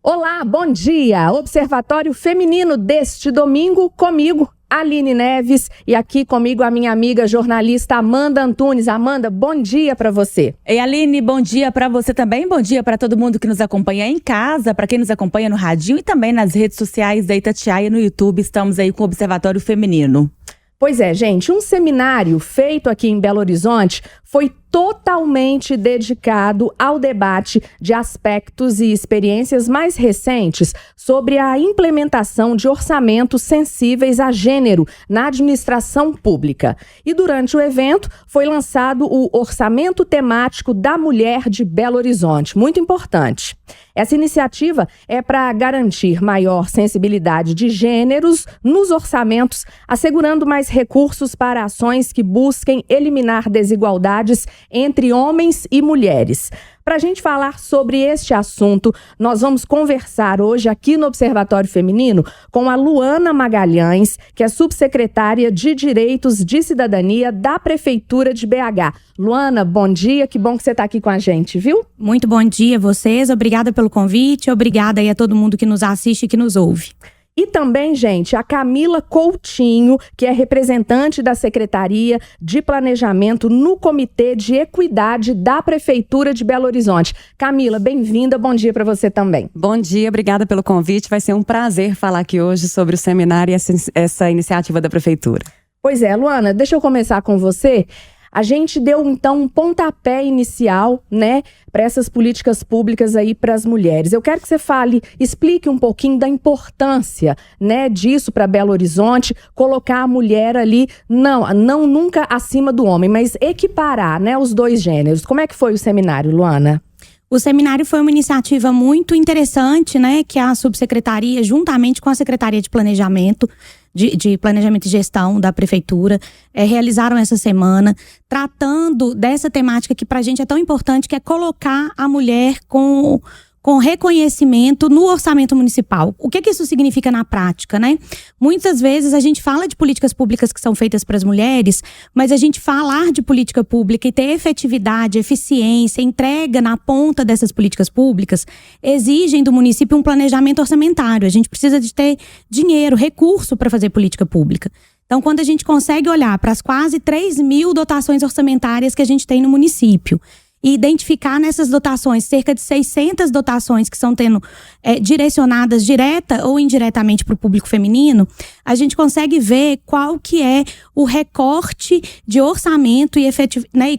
Olá, bom dia! Observatório Feminino deste domingo, comigo, Aline Neves, e aqui comigo a minha amiga jornalista Amanda Antunes. Amanda, bom dia para você. Ei, Aline, bom dia para você também. Bom dia para todo mundo que nos acompanha em casa, para quem nos acompanha no radinho e também nas redes sociais da Itatiaia no YouTube. Estamos aí com o Observatório Feminino. Pois é, gente, um seminário feito aqui em Belo Horizonte foi totalmente dedicado ao debate de aspectos e experiências mais recentes sobre a implementação de orçamentos sensíveis a gênero na administração pública. E durante o evento foi lançado o Orçamento Temático da Mulher de Belo Horizonte, muito importante. Essa iniciativa é para garantir maior sensibilidade de gêneros nos orçamentos, assegurando mais recursos para ações que busquem eliminar desigualdades entre homens e mulheres. Para a gente falar sobre este assunto, nós vamos conversar hoje aqui no Observatório Feminino com a Luana Magalhães, que é subsecretária de Direitos de Cidadania da Prefeitura de BH. Luana, bom dia, que bom que você está aqui com a gente, viu? Muito bom dia a vocês, obrigada pelo convite, obrigada aí a todo mundo que nos assiste e que nos ouve. E também, gente, a Camila Coutinho, que é representante da Secretaria de Planejamento no Comitê de Equidade da Prefeitura de Belo Horizonte. Camila, bem-vinda, bom dia para você também. Bom dia, obrigada pelo convite. Vai ser um prazer falar aqui hoje sobre o seminário e essa iniciativa da Prefeitura. Pois é, Luana, deixa eu começar com você. A gente deu, então, um pontapé inicial, né, para essas políticas públicas aí para as mulheres. Eu quero que você explique um pouquinho da importância, né, disso para Belo Horizonte, colocar a mulher ali, não nunca acima do homem, mas equiparar, né, os dois gêneros. Como é que foi o seminário, Luana? O seminário foi uma iniciativa muito interessante, né, que a subsecretaria, juntamente com a Secretaria de Planejamento, de Planejamento e Gestão da Prefeitura, realizaram essa semana, tratando dessa temática que pra gente é tão importante, que é colocar a mulher com reconhecimento no orçamento municipal. O que isso significa na prática, né? Muitas vezes a gente fala de políticas públicas que são feitas para as mulheres, mas a gente falar de política pública e ter efetividade, eficiência, entrega na ponta dessas políticas públicas, exigem do município um planejamento orçamentário. A gente precisa de ter dinheiro, recurso para fazer política pública. Então, quando a gente consegue olhar para as quase 3.000 dotações orçamentárias que a gente tem no município, e identificar nessas dotações, cerca de 600 dotações que estão direcionadas direta ou indiretamente para o público feminino, a gente consegue ver qual que é o recorte de orçamento e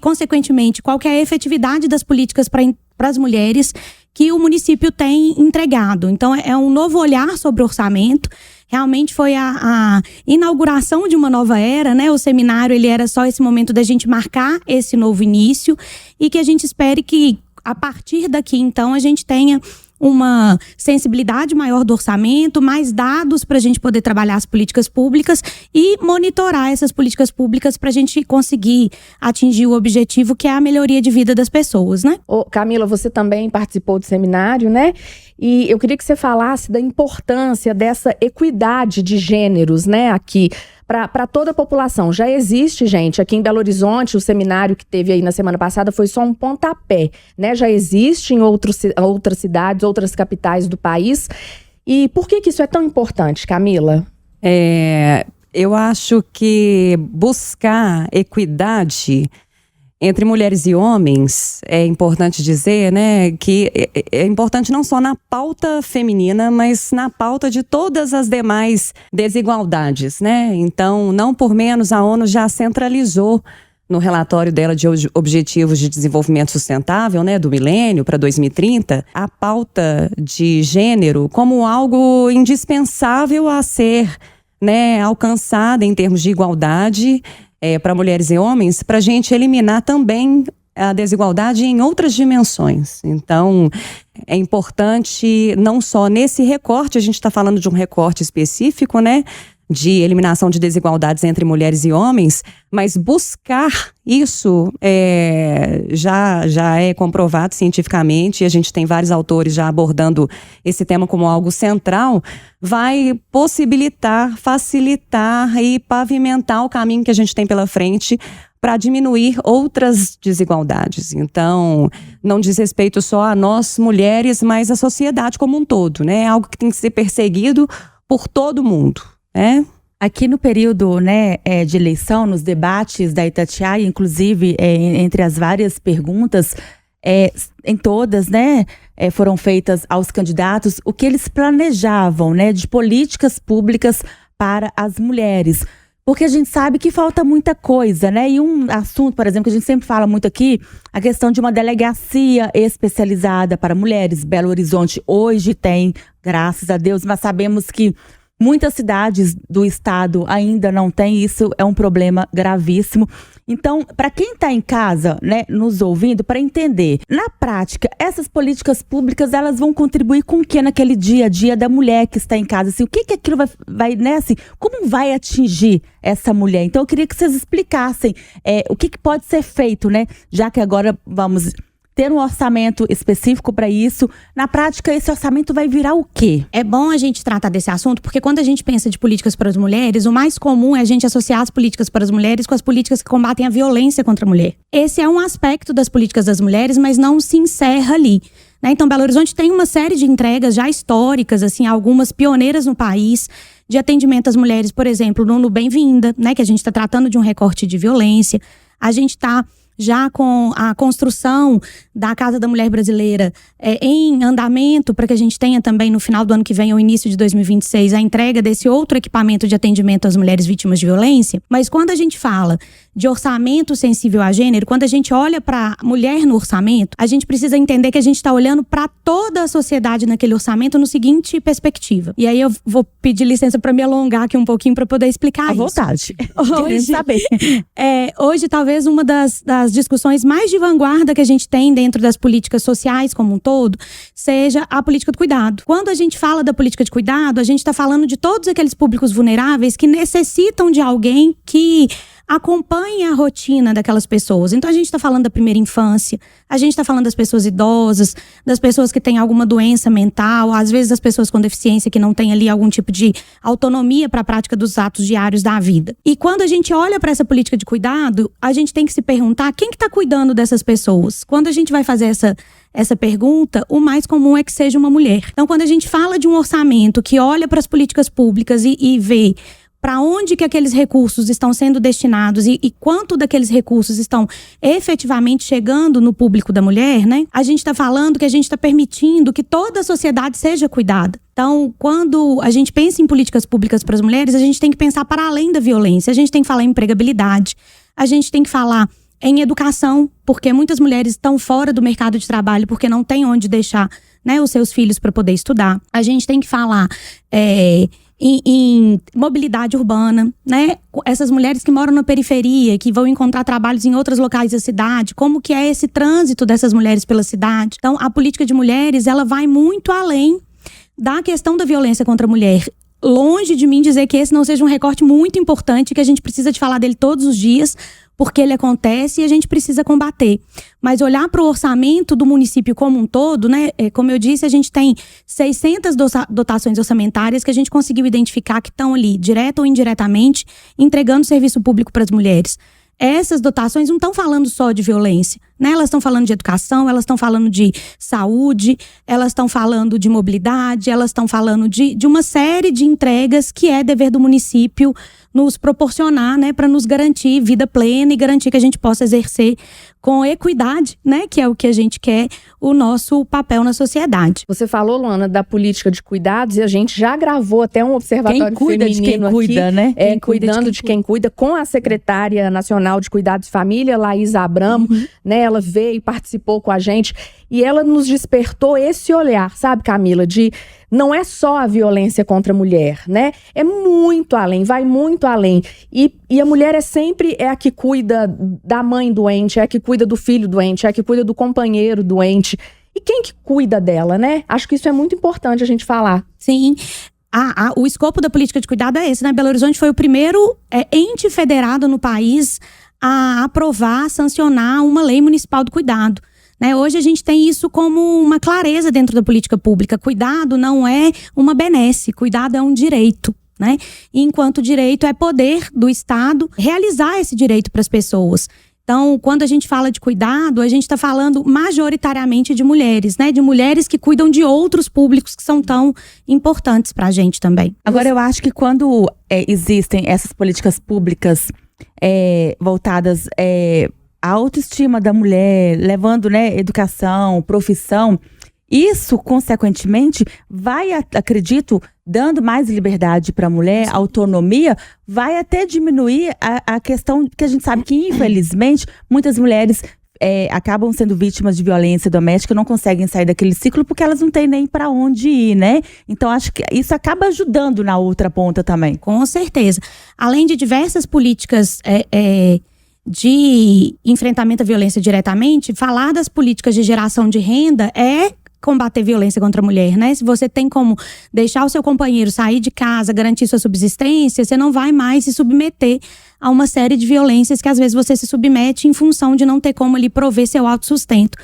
consequentemente, qual que é a efetividade das políticas para as mulheres que o município tem entregado. Então, é um novo olhar sobre o orçamento. Realmente foi a inauguração de uma nova era, né? O seminário, ele era só esse momento da gente marcar esse novo início e que a gente espere que, a partir daqui, então, a gente tenha uma sensibilidade maior do orçamento, mais dados para a gente poder trabalhar as políticas públicas e monitorar essas políticas públicas para a gente conseguir atingir o objetivo, que é a melhoria de vida das pessoas, né? Camila, você também participou do seminário, né? E eu queria que você falasse da importância dessa equidade de gêneros, né, aqui, para toda a população. Já existe, gente, aqui em Belo Horizonte, o seminário que teve aí na semana passada foi só um pontapé, né? Já existe em outras cidades, outras capitais do país. E por que isso é tão importante, Camila? Eu acho que buscar equidade entre mulheres e homens, é importante dizer, né, que é importante não só na pauta feminina, mas na pauta de todas as demais desigualdades, né? Então, não por menos, a ONU já centralizou no relatório dela de Objetivos de Desenvolvimento Sustentável, né, do milênio para 2030, a pauta de gênero como algo indispensável a ser, né, alcançada em termos de igualdade para mulheres e homens, para a gente eliminar também a desigualdade em outras dimensões. Então, é importante, não só nesse recorte, a gente está falando de um recorte específico, né, de eliminação de desigualdades entre mulheres e homens, mas buscar isso já é comprovado cientificamente, e a gente tem vários autores já abordando esse tema como algo central, vai possibilitar, facilitar e pavimentar o caminho que a gente tem pela frente para diminuir outras desigualdades. Então, não diz respeito só a nós mulheres, mas a sociedade como um todo, né? É algo que tem que ser perseguido por todo mundo, né? Aqui no período, né, de eleição, nos debates da Itatiaia, inclusive, entre as várias perguntas, em todas, né, foram feitas aos candidatos o que eles planejavam, né, de políticas públicas para as mulheres. Porque a gente sabe que falta muita coisa, né? E um assunto, por exemplo, que a gente sempre fala muito aqui, a questão de uma delegacia especializada para mulheres. Belo Horizonte hoje tem, graças a Deus, mas sabemos que muitas cidades do estado ainda não têm. Isso é um problema gravíssimo. Então, para quem está em casa, né, nos ouvindo, para entender, na prática, essas políticas públicas, elas vão contribuir com o que naquele dia a dia da mulher que está em casa? Assim, o que aquilo vai, né, assim, como vai atingir essa mulher? Então, eu queria que vocês explicassem o que pode ser feito, né, já que agora vamos ter um orçamento específico para isso. Na prática, esse orçamento vai virar o quê? É bom a gente tratar desse assunto, porque quando a gente pensa de políticas para as mulheres, o mais comum é a gente associar as políticas para as mulheres com as políticas que combatem a violência contra a mulher. Esse é um aspecto das políticas das mulheres, mas não se encerra ali, né? Então, Belo Horizonte tem uma série de entregas já históricas, assim, algumas pioneiras no país, de atendimento às mulheres, por exemplo, no Bem-vinda, né? Que a gente está tratando de um recorte de violência. A gente está já com a construção da Casa da Mulher Brasileira em andamento, para que a gente tenha também no final do ano que vem, ou início de 2026, a entrega desse outro equipamento de atendimento às mulheres vítimas de violência. Mas quando a gente fala de orçamento sensível a gênero, quando a gente olha para a mulher no orçamento, a gente precisa entender que a gente está olhando para toda a sociedade naquele orçamento no seguinte perspectiva. E aí eu vou pedir licença para me alongar aqui um pouquinho para poder explicar isso. À vontade. Hoje, saber. Hoje, talvez uma das discussões mais de vanguarda que a gente tem dentro das políticas sociais como um todo, seja a política de cuidado. Quando a gente fala da política de cuidado, a gente está falando de todos aqueles públicos vulneráveis que necessitam de alguém que acompanhe a rotina daquelas pessoas. Então a gente está falando da primeira infância, a gente está falando das pessoas idosas, das pessoas que têm alguma doença mental, às vezes das pessoas com deficiência que não têm ali algum tipo de autonomia para a prática dos atos diários da vida. E quando a gente olha para essa política de cuidado, a gente tem que se perguntar quem que está cuidando dessas pessoas. Quando a gente vai fazer essa pergunta, o mais comum é que seja uma mulher. Então, quando a gente fala de um orçamento que olha para as políticas públicas e vê para onde que aqueles recursos estão sendo destinados e quanto daqueles recursos estão efetivamente chegando no público da mulher, né? A gente está falando que a gente está permitindo que toda a sociedade seja cuidada. Então, quando a gente pensa em políticas públicas para as mulheres, a gente tem que pensar para além da violência. A gente tem que falar em empregabilidade, a gente tem que falar em educação, porque muitas mulheres estão fora do mercado de trabalho porque não tem onde deixar, né, os seus filhos para poder estudar. A gente tem que falar em mobilidade urbana, né? Essas mulheres que moram na periferia, que vão encontrar trabalhos em outros locais da cidade, como que é esse trânsito dessas mulheres pela cidade. Então, a política de mulheres, ela vai muito além da questão da violência contra a mulher. Longe de mim dizer que esse não seja um recorte muito importante, que a gente precisa de falar dele todos os dias, porque ele acontece e a gente precisa combater. Mas olhar para o orçamento do município como um todo, né? Como eu disse, a gente tem 600 dotações orçamentárias que a gente conseguiu identificar que estão ali, direta ou indiretamente, entregando serviço público para as mulheres. Essas dotações não estão falando só de violência, né? Elas estão falando de educação, elas estão falando de saúde, elas estão falando de mobilidade, elas estão falando de uma série de entregas que é dever do município nos proporcionar, né, para nos garantir vida plena e garantir que a gente possa exercer com equidade, né, que é o que a gente quer, o nosso papel na sociedade. Você falou, Luana, da política de cuidados e a gente já gravou até um observatório quem cuida feminino de quem aqui, cuida, né? Quem cuidando de quem cuida, com a secretária nacional de Cuidados e Família, Laís Abramo, né? Ela veio e participou com a gente e ela nos despertou esse olhar, sabe, Camila, de não é só a violência contra a mulher, né? É muito além, vai muito além. E a mulher sempre é a que cuida da mãe doente, é a que cuida do filho doente, é a que cuida do companheiro doente. E quem que cuida dela, né? Acho que isso é muito importante a gente falar. Sim. O escopo da política de cuidado é esse, né? Belo Horizonte foi o primeiro ente federado no país a aprovar, sancionar uma lei municipal do cuidado. Né? Hoje a gente tem isso como uma clareza dentro da política pública. Cuidado não é uma benesse, cuidado é um direito. né? E enquanto direito é poder do Estado realizar esse direito para as pessoas. Então, quando a gente fala de cuidado, a gente está falando majoritariamente de mulheres, né? De mulheres que cuidam de outros públicos que são tão importantes para a gente também. Agora, eu acho que quando existem essas políticas públicas voltadas à autoestima da mulher, levando, né, educação, profissão, isso, consequentemente, vai, acredito, dando mais liberdade para a mulher, autonomia, vai até diminuir a questão que a gente sabe que, infelizmente, muitas mulheres acabam sendo vítimas de violência doméstica, não conseguem sair daquele ciclo porque elas não têm nem para onde ir, né? Então, acho que isso acaba ajudando na outra ponta também. Com certeza. Além de diversas políticas de enfrentamento à violência diretamente, falar das políticas de geração de renda é combater violência contra a mulher, né? Se você tem como deixar o seu companheiro sair de casa, garantir sua subsistência, você não vai mais se submeter a uma série de violências que às vezes você se submete em função de não ter como ali prover seu autossustento.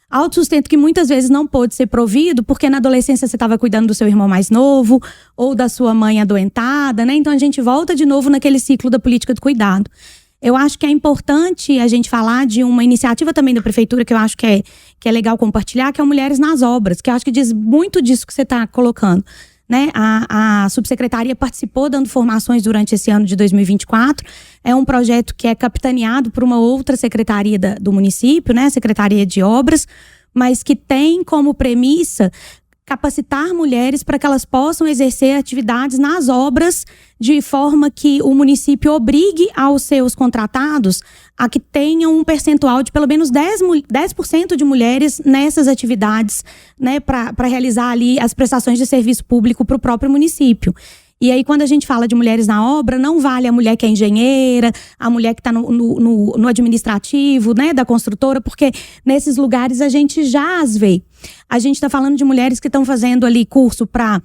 Autossustento que muitas vezes não pôde ser provido porque na adolescência você estava cuidando do seu irmão mais novo ou da sua mãe adoentada, né? Então a gente volta de novo naquele ciclo da política do cuidado. Eu acho que é importante a gente falar de uma iniciativa também da prefeitura que eu acho que é legal compartilhar, que é o Mulheres nas Obras, que eu acho que diz muito disso que você está colocando, né? A subsecretaria participou dando formações durante esse ano de 2024. É um projeto que é capitaneado por uma outra secretaria do município, né? A Secretaria de Obras, mas que tem como premissa capacitar mulheres para que elas possam exercer atividades nas obras de forma que o município obrigue aos seus contratados a que tenham um percentual de pelo menos 10% de mulheres nessas atividades, né, para realizar ali as prestações de serviço público para o próprio município. E aí, quando a gente fala de mulheres na obra, não vale a mulher que é engenheira, a mulher que está no administrativo, né, da construtora, porque nesses lugares a gente já as vê. A gente está falando de mulheres que estão fazendo ali curso para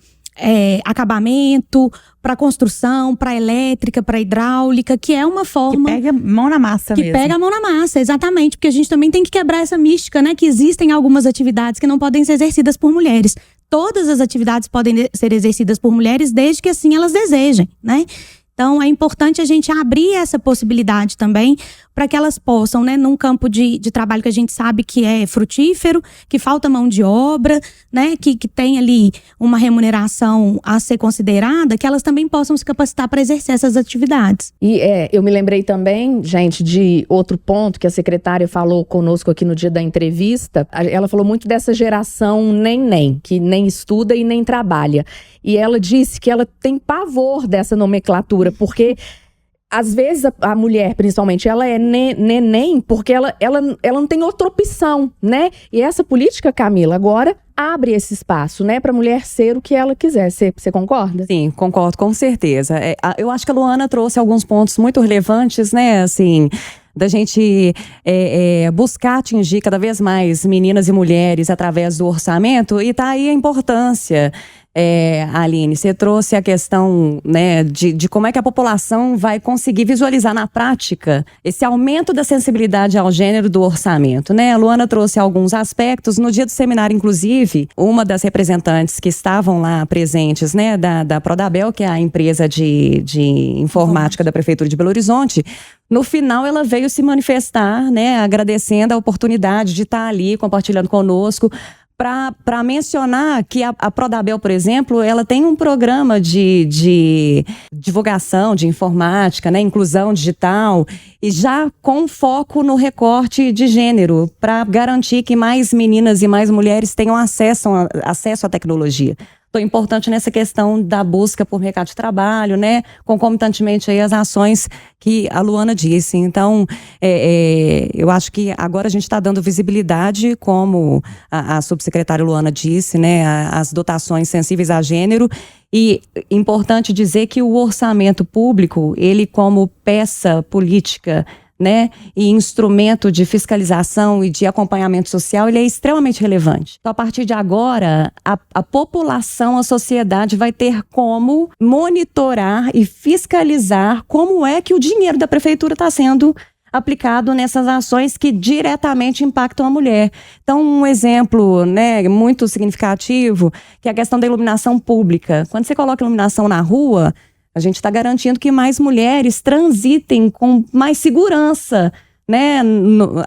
acabamento, para construção, para elétrica, para hidráulica, que é uma forma... Que pega a mão na massa mesmo. Que pega a mão na massa, exatamente. Porque a gente também tem que quebrar essa mística, né, que existem algumas atividades que não podem ser exercidas por mulheres. Todas as atividades podem ser exercidas por mulheres desde que assim elas desejem, né? Então, é importante a gente abrir essa possibilidade também para que elas possam, né, num campo de trabalho que a gente sabe que é frutífero, que falta mão de obra, né, que tem ali uma remuneração a ser considerada, que elas também possam se capacitar para exercer essas atividades. E eu me lembrei também, gente, de outro ponto que a secretária falou conosco aqui no dia da entrevista. Ela falou muito dessa geração neném, que nem estuda e nem trabalha. E ela disse que ela tem pavor dessa nomenclatura, porque às vezes a mulher, principalmente, ela é neném porque ela não tem outra opção, né? E essa política, Camila, agora abre esse espaço, né, para a mulher ser o que ela quiser. Você concorda? Sim, concordo, com certeza. Eu acho que a Luana trouxe alguns pontos muito relevantes, né, assim, da gente buscar atingir cada vez mais meninas e mulheres através do orçamento, e tá aí a importância. Aline, você trouxe a questão, né, de como é que a população vai conseguir visualizar na prática esse aumento da sensibilidade ao gênero do orçamento, né? A Luana trouxe alguns aspectos. No dia do seminário, inclusive, uma das representantes que estavam lá presentes, né, da Prodabel, que é a empresa de informática da Prefeitura de Belo Horizonte, no final ela veio se manifestar, né, agradecendo a oportunidade de estar ali compartilhando conosco, para mencionar que a Prodabel, por exemplo, ela tem um programa de divulgação de informática, né, inclusão digital, e já com foco no recorte de gênero, para garantir que mais meninas e mais mulheres tenham acesso à tecnologia. Então, é importante nessa questão da busca por mercado de trabalho, né? Concomitantemente aí as ações que a Luana disse. Então, eu acho que agora a gente está dando visibilidade, como a subsecretária Luana disse, né? As dotações sensíveis a gênero. E importante dizer que o orçamento público, ele como peça política, né, e instrumento de fiscalização e de acompanhamento social, ele é extremamente relevante. Então, a partir de agora, a população, a sociedade vai ter como monitorar e fiscalizar como é que o dinheiro da prefeitura está sendo aplicado nessas ações que diretamente impactam a mulher. Então, um exemplo, né, muito significativo, que é a questão da iluminação pública. Quando você coloca iluminação na rua, A gente está garantindo que mais mulheres transitem com mais segurança, né,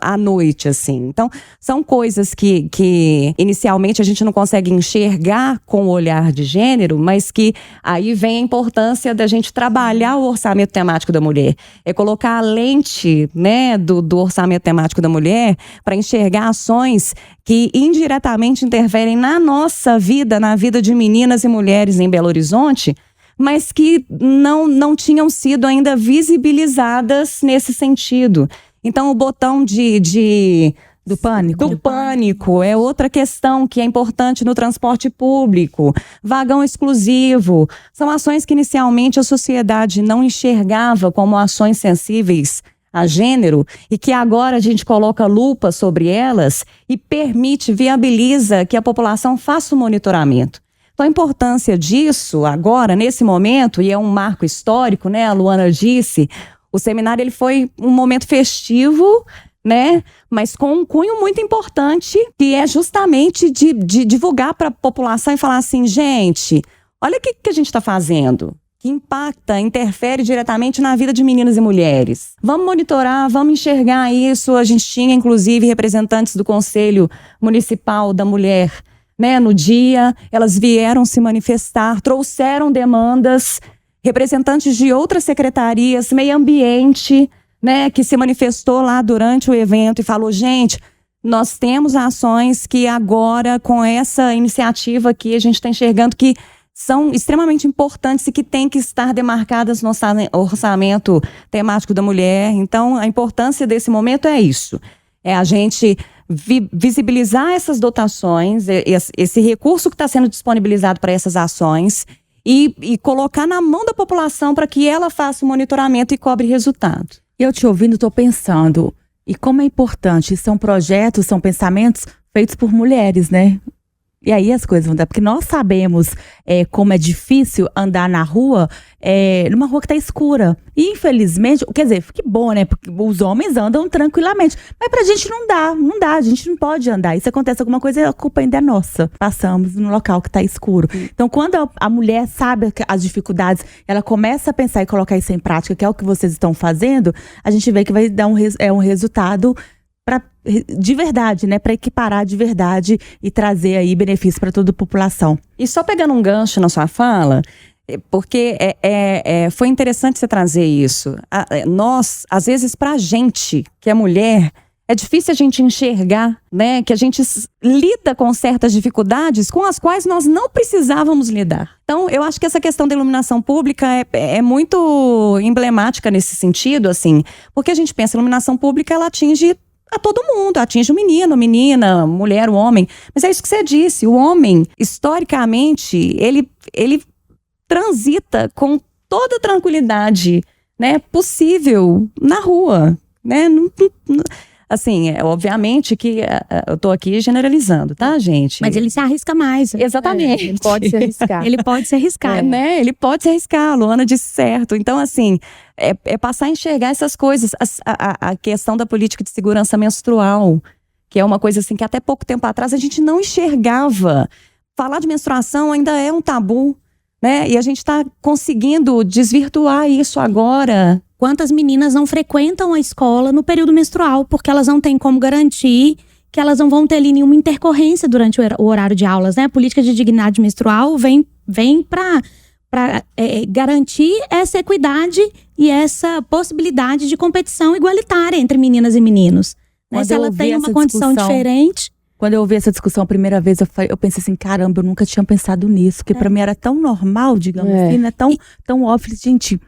à noite, assim. Então, são coisas que inicialmente a gente não consegue enxergar com o olhar de gênero, mas que aí vem a importância da gente trabalhar o orçamento temático da mulher. É colocar a lente, né, do orçamento temático da mulher para enxergar ações que indiretamente interferem na nossa vida, na vida de meninas e mulheres em Belo Horizonte, mas que não tinham sido ainda visibilizadas nesse sentido. Então, o botão do pânico é outra questão que é importante no transporte público. Vagão exclusivo. São ações que inicialmente a sociedade não enxergava como ações sensíveis a gênero e que agora a gente coloca lupa sobre elas e viabiliza que a população faça o monitoramento. Então, a importância disso agora, nesse momento, e é um marco histórico, né? A Luana disse, o seminário ele foi um momento festivo, né? Mas com um cunho muito importante, que é justamente de divulgar para a população e falar assim, gente, olha o que a gente está fazendo, que impacta, interfere diretamente na vida de meninas e mulheres. Vamos monitorar, vamos enxergar isso. A gente tinha, inclusive, representantes do Conselho Municipal da Mulher, né? No dia, elas vieram se manifestar, trouxeram demandas, representantes de outras secretarias, meio ambiente, né, que se manifestou lá durante o evento e falou, gente, nós temos ações que agora, com essa iniciativa aqui, a gente está enxergando que são extremamente importantes e que têm que estar demarcadas no orçamento temático da mulher. Então, a importância desse momento é isso. É a gente visibilizar essas dotações, esse recurso que está sendo disponibilizado para essas ações, e colocar na mão da população para que ela faça o monitoramento e cobre resultado. Eu te ouvindo, estou pensando, e como é importante, são projetos, são pensamentos feitos por mulheres, né? E aí as coisas vão dar, porque nós sabemos como é difícil andar na rua, numa rua que tá escura. E infelizmente, quer dizer, que bom, né? Porque os homens andam tranquilamente. Mas pra gente não dá, a gente não pode andar. E se acontece alguma coisa, a culpa ainda é nossa. Passamos no local que tá escuro. Então, quando a mulher sabe as dificuldades, ela começa a pensar e colocar isso em prática, que é o que vocês estão fazendo, a gente vê que vai dar um resultado de verdade, né, para equiparar de verdade e trazer aí benefício para toda a população. E só pegando um gancho na sua fala, porque foi interessante você trazer isso. Nós, às vezes, pra gente, que é mulher, é difícil a gente enxergar, né, que a gente lida com certas dificuldades com as quais nós não precisávamos lidar. Então, eu acho que essa questão da iluminação pública é muito emblemática nesse sentido, assim, porque a gente pensa, a iluminação pública, ela atinge a todo mundo, atinge o menino, menina, mulher, o homem. Mas é isso que você disse, o homem, historicamente, ele transita com toda a tranquilidade, né, possível na rua, né? Assim, obviamente que eu tô aqui generalizando, tá, gente? Mas ele se arrisca mais. Exatamente. Ele pode se arriscar. Ele pode se arriscar. Né? Ele pode se arriscar, a Luana disse certo. Então, assim, é passar a enxergar essas coisas. A questão da política de segurança menstrual, que é uma coisa assim que até pouco tempo atrás a gente não enxergava. Falar de menstruação ainda é um tabu, né? E a gente está conseguindo desvirtuar isso agora. Quantas meninas não frequentam a escola no período menstrual porque elas não têm como garantir que elas não vão ter ali nenhuma intercorrência durante o horário de aulas, né? A política de dignidade menstrual vem para garantir essa equidade e essa possibilidade de competição igualitária entre meninas e meninos. Né? Se ela tem uma condição diferente... Quando eu ouvi essa discussão a primeira vez, eu pensei assim, caramba, eu nunca tinha pensado nisso. Porque pra mim era tão normal, digamos assim, né? Tão óbvio, gente...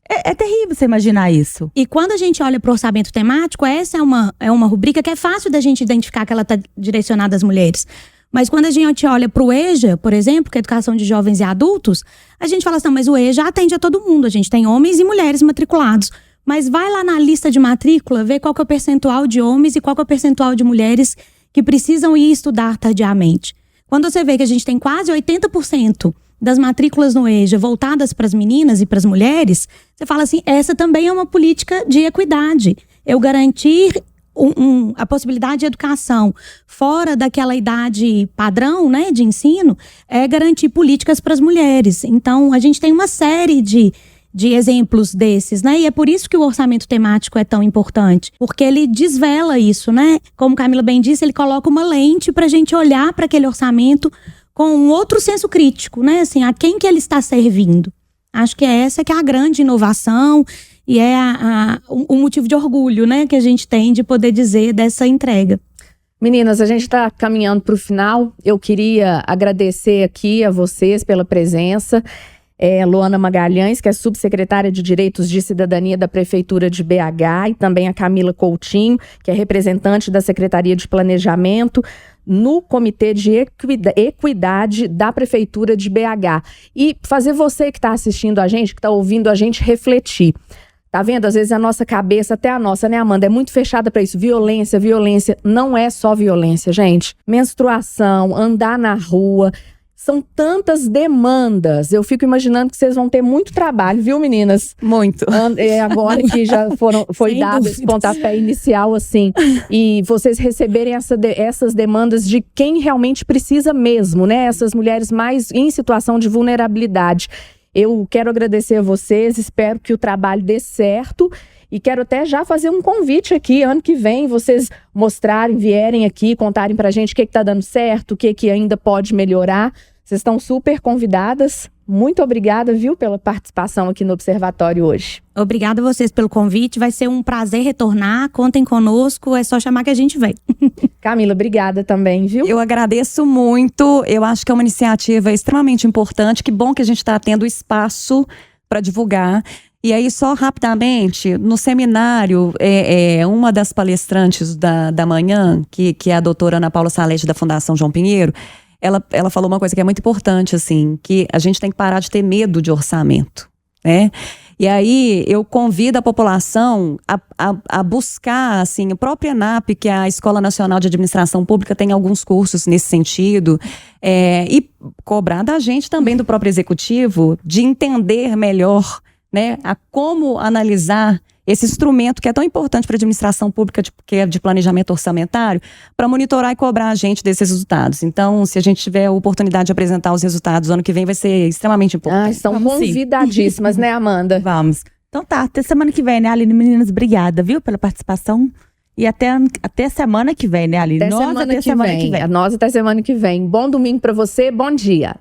É terrível você imaginar isso. E quando a gente olha para o orçamento temático, essa é uma rubrica que é fácil da gente identificar que ela está direcionada às mulheres. Mas quando a gente olha para o EJA, por exemplo, que é a Educação de Jovens e Adultos, a gente fala assim, mas o EJA atende a todo mundo. A gente tem homens e mulheres matriculados. Mas vai lá na lista de matrícula, vê qual que é o percentual de homens e qual que é o percentual de mulheres que precisam ir estudar tardiamente. Quando você vê que a gente tem quase 80% das matrículas no EJA voltadas para as meninas e para as mulheres, você fala assim, essa também é uma política de equidade. Eu garantir a possibilidade de educação fora daquela idade padrão, né, de ensino, é garantir políticas para as mulheres. Então, a gente tem uma série de de exemplos desses, né? E é por isso que o orçamento temático é tão importante, porque ele desvela isso, né? Como Camila bem disse, ele coloca uma lente para a gente olhar para aquele orçamento com um outro senso crítico, né? Assim, a quem que ele está servindo. Acho que essa que é a grande inovação e é o motivo de orgulho, né? Que a gente tem de poder dizer dessa entrega. Meninas, a gente está caminhando para o final. Eu queria agradecer aqui a vocês pela presença. Luana Magalhães, que é subsecretária de Direitos de Cidadania da Prefeitura de BH, e também a Camila Coutinho, que é representante da Secretaria de Planejamento no Comitê de Equidade da Prefeitura de BH. E fazer você que está assistindo a gente, que está ouvindo a gente, refletir. Tá vendo? Às vezes a nossa cabeça, até a nossa, né, Amanda, é muito fechada para isso. Violência, violência. Não é só violência, gente. Menstruação, andar na rua. São tantas demandas. Eu fico imaginando que vocês vão ter muito trabalho, viu, meninas? Muito. Agora que já foi dado esse pontapé inicial, assim. E vocês receberem essas demandas de quem realmente precisa mesmo, né? Essas mulheres mais em situação de vulnerabilidade. Eu quero agradecer a vocês, espero que o trabalho dê certo e quero até já fazer um convite aqui, ano que vem, vocês mostrarem, vierem aqui, contarem pra gente o que tá dando certo, o que ainda pode melhorar. Vocês estão super convidadas. Muito obrigada, viu, pela participação aqui no Observatório hoje. Obrigada a vocês pelo convite, vai ser um prazer retornar, contem conosco, é só chamar que a gente vem. Camila, obrigada também, viu? Eu agradeço muito, eu acho que é uma iniciativa extremamente importante, que bom que a gente está tendo espaço para divulgar. E aí, só rapidamente, no seminário, uma das palestrantes da manhã, que é a doutora Ana Paula Salete, da Fundação João Pinheiro, ela falou uma coisa que é muito importante, assim, que a gente tem que parar de ter medo de orçamento, né? E aí eu convido a população a buscar, assim, o próprio ENAP, que é a Escola Nacional de Administração Pública, tem alguns cursos nesse sentido, e cobrar da gente também, do próprio executivo, de entender melhor, né, a como analisar esse instrumento que é tão importante para a administração pública, que é de planejamento orçamentário, para monitorar e cobrar a gente desses resultados. Então, se a gente tiver a oportunidade de apresentar os resultados ano que vem, vai ser extremamente importante. Estão convidadíssimas, né, Amanda? Vamos. Então tá, até semana que vem, né, Aline? Meninas, obrigada, viu, pela participação. E até semana que vem, né, Aline? Nós até semana que vem. Bom domingo para você, bom dia.